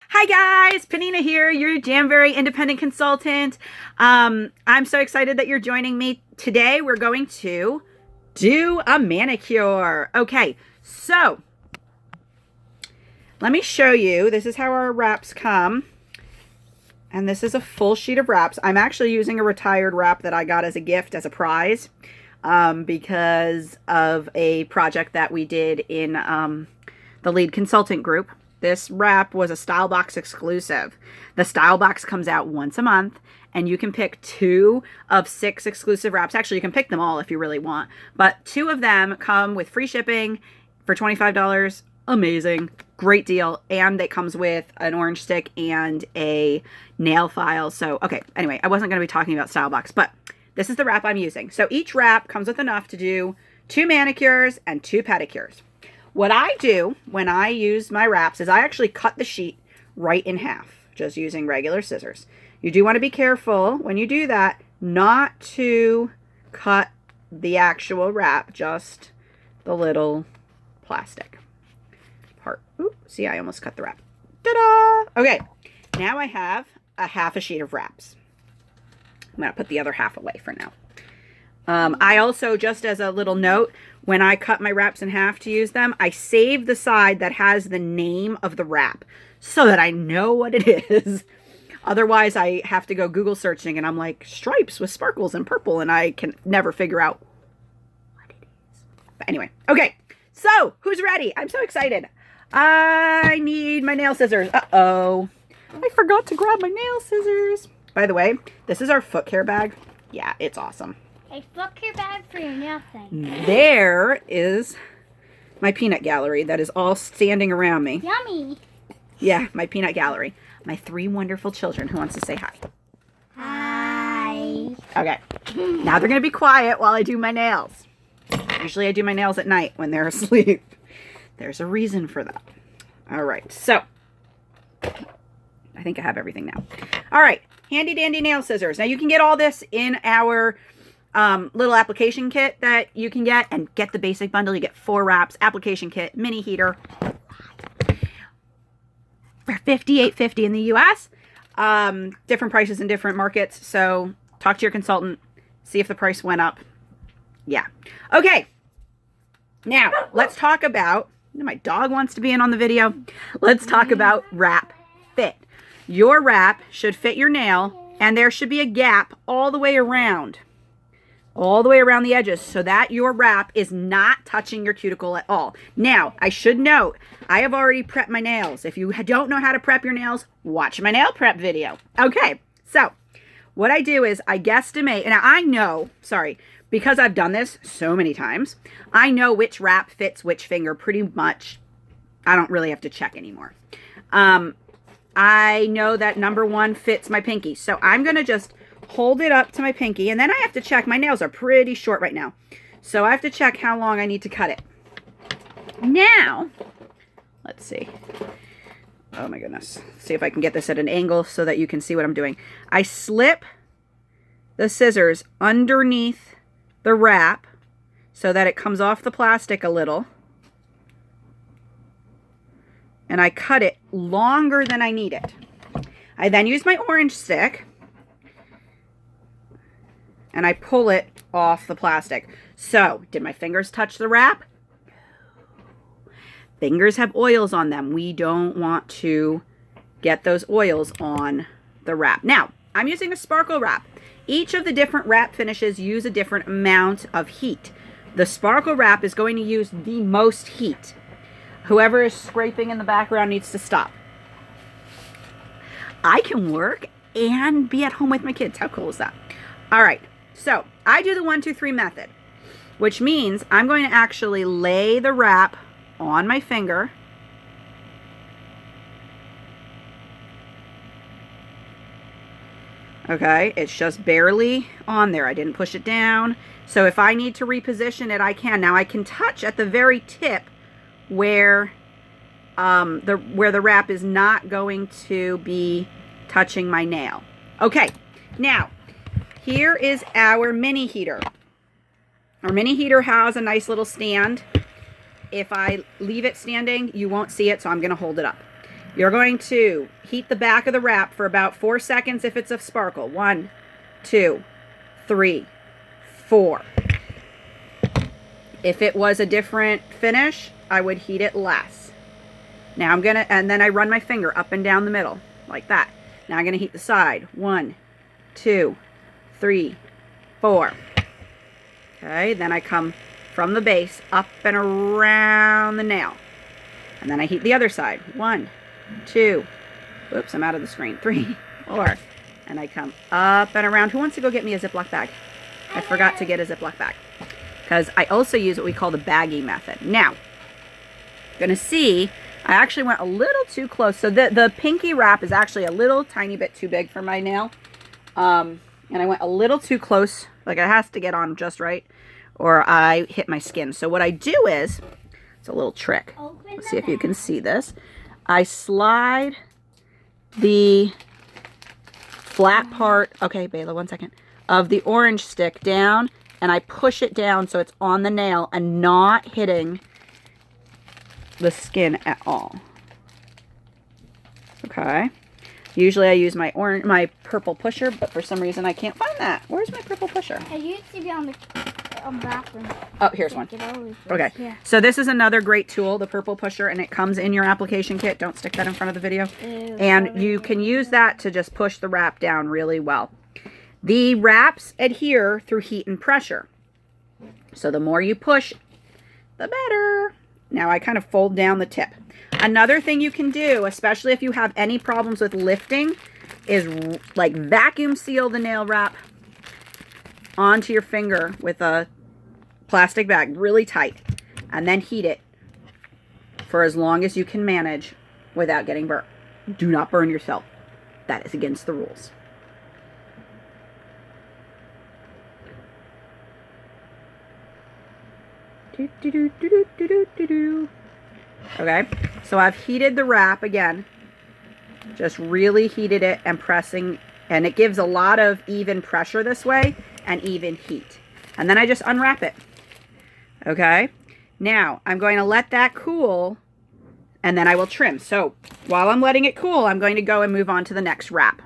Hi guys, Panina here, your Jamberry independent consultant. I'm so excited that you're joining me. Today we're going to do a manicure. Okay, so let me show you. This is how our wraps come. And this is a full sheet of wraps. I'm actually using a retired wrap that I got as a gift, as a prize, because of a project that we did in the lead consultant group. This wrap was a Stylebox exclusive. The Stylebox comes out once a month, and you can pick 2 of 6 exclusive wraps. Actually, you can pick them all if you really want, but 2 of them come with free shipping for $25. Amazing, great deal. And it comes with an orange stick and a nail file. So, okay, anyway, I wasn't going to be talking about Stylebox, but this is the wrap I'm using. So each wrap comes with enough to do 2 manicures and 2 pedicures. What I do when I use my wraps is I actually cut the sheet right in half, just using regular scissors. You do want to be careful when you do that not to cut the actual wrap, just the little plastic part. Ooh, see, I almost cut the wrap. Ta-da! Okay, now I have a half a sheet of wraps. I'm going to put the other half away for now. I also, just as a little note, when I cut my wraps in half to use them, I save the side that has the name of the wrap so that I know what it is. Otherwise, I have to go Google searching and I'm like, stripes with sparkles and purple, and I can never figure out what it is. But anyway, okay, so who's ready? I'm so excited. I need my nail scissors. Uh-oh. I forgot to grab my nail scissors. By the way, this is our foot care bag. Yeah, it's awesome. A foot care bag for your nail thing. There is my peanut gallery that is all standing around me. Yummy. Yeah, my peanut gallery. My 3 wonderful children. Who wants to say hi? Hi. Okay. Now they're going to be quiet while I do my nails. Usually I do my nails at night when they're asleep. There's a reason for that. All right. So, I think I have everything now. All right. Handy dandy nail scissors. Now you can get all this in our little application kit that you can get, and get the basic bundle. You get 4 wraps, application kit, mini heater for $58.50 in the US. Different prices in different markets, so talk to your consultant, see if the price went up. Yeah. Okay, now let's talk about, my dog wants to be in on the video. Let's talk about wrap fit. Your wrap should fit your nail, and there should be a gap all the way around the edges, so that your wrap is not touching your cuticle at all. Now, I should note, I have already prepped my nails. If you don't know how to prep your nails, watch my nail prep video. Okay, so what I do is I guesstimate, and I know, because I've done this so many times, I know which wrap fits which finger pretty much. I don't really have to check anymore. I know that number 1 fits my pinky, so I'm going to just hold it up to my pinky, and then I have to check. My nails are pretty short right now, so I have to check how long I need to cut it. Now, let's see. Oh my goodness. Let's see if I can get this at an angle so that you can see what I'm doing. I slip the scissors underneath the wrap so that it comes off the plastic a little, and I cut it longer than I need it. I then use my orange stick and I pull it off the plastic. So, did my fingers touch the wrap? Fingers have oils on them. We don't want to get those oils on the wrap. Now, I'm using a sparkle wrap. Each of the different wrap finishes use a different amount of heat. The sparkle wrap is going to use the most heat. Whoever is scraping in the background needs to stop. I can work and be at home with my kids. How cool is that? All right. So I do the 1, 2, 3 method, which means I'm going to actually lay the wrap on my finger. Okay, it's just barely on there. I didn't push it down. So if I need to reposition it, I can. Now I can touch at the very tip where the wrap is not going to be touching my nail. Okay, now here is our mini heater. Our mini heater has a nice little stand. If I leave it standing, you won't see it, so I'm going to hold it up. You're going to heat the back of the wrap for about 4 seconds if it's a sparkle. 1, 2, 3, 4. If it was a different finish, I would heat it less. Now I'm gonna, and then I run my finger up and down the middle, like that. Now I'm gonna heat the side. 1, 2, 3, 4. Okay, then I come from the base up and around the nail. And then I heat the other side. 1, 2, whoops, I'm out of the screen. 3, 4. And I come up and around. Who wants to go get me a Ziploc bag? I forgot to get a Ziploc bag. Because I also use what we call the baggie method. Now, gonna see, I actually went a little too close. So the pinky wrap is actually a little tiny bit too big for my nail. And I went a little too close. Like it has to get on just right, or I hit my skin. So what I do is, it's a little trick. Let's see if you can see this. I slide the flat part, okay, Bayla, 1 second, of the orange stick down, and I push it down so it's on the nail and not hitting the skin at all. Okay. Usually I use my purple pusher, but for some reason I can't find that. Where's my purple pusher? It used to be on the bathroom. Oh, here's one. Okay. Yeah. So this is another great tool, the purple pusher, and it comes in your application kit. Don't stick that in front of the video. And you can use that to just push the wrap down really well. The wraps adhere through heat and pressure. So the more you push, the better. Now I kind of fold down the tip. Another thing you can do, especially if you have any problems with lifting, is like vacuum seal the nail wrap onto your finger with a plastic bag really tight, and then heat it for as long as you can manage without getting burnt. Do not burn yourself. That is against the rules. Okay, so I've heated the wrap again, just really heated it and pressing, and it gives a lot of even pressure this way and even heat. And then I just unwrap it. Okay, now I'm going to let that cool and then I will trim. So while I'm letting it cool, I'm going to go and move on to the next wrap.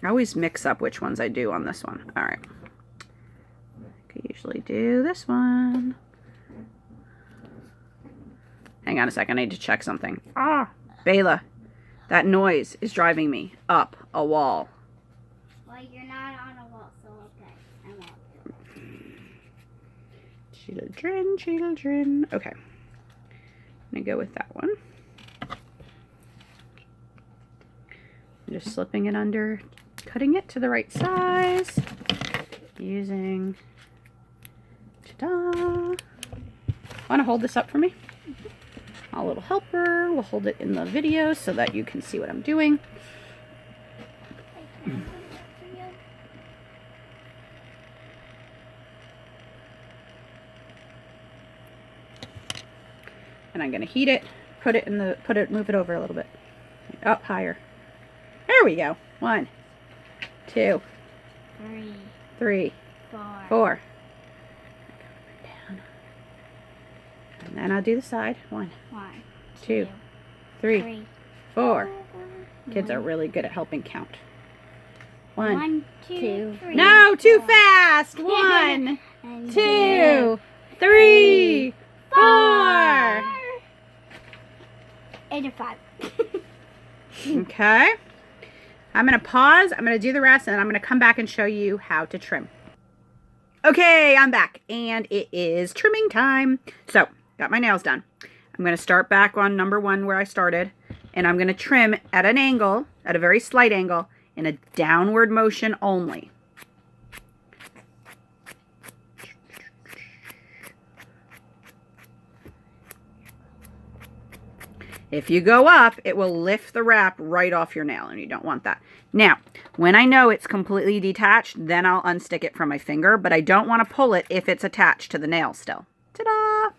I always mix up which ones I do on this one. All right. I could usually do this one. Hang on a second. I need to check something. Ah, Bayla, that noise is driving me up a wall. Well, you're not on a wall, so okay. I won't. Children. Okay. I'm going to go with that one. I'm just slipping it under, cutting it to the right size, using, ta-da. Want to hold this up for me? A little helper. We'll hold it in the video so that you can see what I'm doing. And I'm going to heat it, move it over a little bit. Up higher. There we go. 1, 2, 3, 4. Down. And then I'll do the side. 1, 2, 3, 4. Kids are really good at helping count. 1, 2, 3. No, too fast. 1, 2, 3, 4. And 5. Okay. I'm going to pause. I'm going to do the rest, and I'm going to come back and show you how to trim. Okay, I'm back, and it is trimming time. So, got my nails done. I'm going to start back on number 1 where I started, and I'm going to trim at an angle, at a very slight angle, in a downward motion only. If you go up, it will lift the wrap right off your nail, and you don't want that. Now, when I know it's completely detached, then I'll unstick it from my finger, but I don't want to pull it if it's attached to the nail still. Ta-da!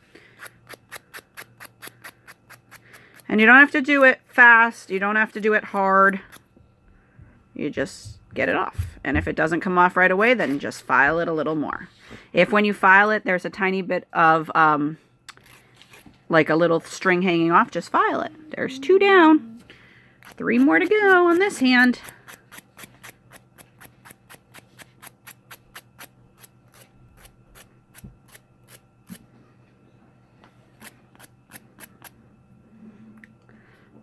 And you don't have to do it fast. You don't have to do it hard. You just get it off. And if it doesn't come off right away, then just file it a little more. If when you file it, there's a tiny bit of like a little string hanging off, just file it. There's 2 down. 3 more to go on this hand.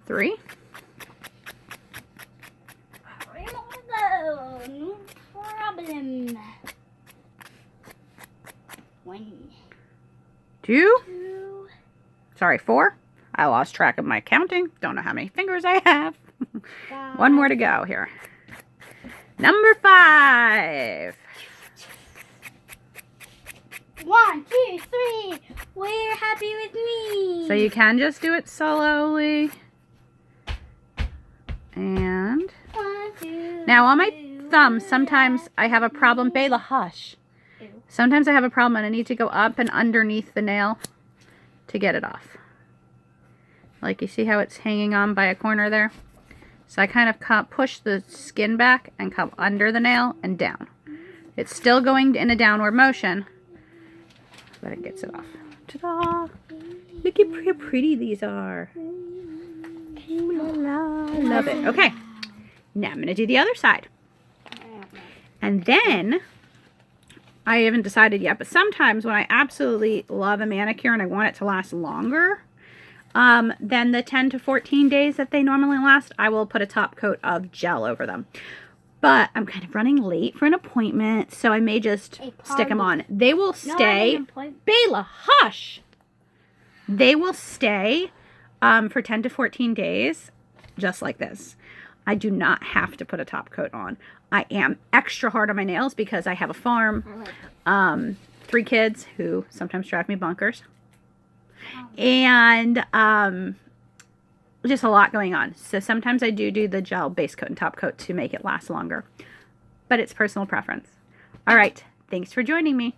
Three. No problem. 1, 2. 2, Sorry, 4. I lost track of my counting. Don't know how many fingers I have. 5. 1 more to go here. Number 5. 1, 2, 3. We're happy with me. So you can just do it slowly. And 1, 2. now on my thumb, sometimes I have a problem. Bayla, hush. Ew. Sometimes I have a problem and I need to go up and underneath the nail to get it off. Like, you see how it's hanging on by a corner there? So I kind of push the skin back and come under the nail and down. It's still going in a downward motion, but it gets it off. Ta-da! Look how pretty these are. Ooh la la. Love it. Okay. Now I'm going to do the other side. And then, I haven't decided yet, but sometimes when I absolutely love a manicure and I want it to last longer than the 10 to 14 days that they normally last, I will put a top coat of gel over them. But I'm kind of running late for an appointment, so I may just stick them on. They will stay. Bayla, hush! They will stay for 10 to 14 days, just like this. I do not have to put a top coat on. I am extra hard on my nails because I have a farm, 3 kids who sometimes drive me bonkers, and just a lot going on. So sometimes I do the gel base coat and top coat to make it last longer, but it's personal preference. All right, thanks for joining me.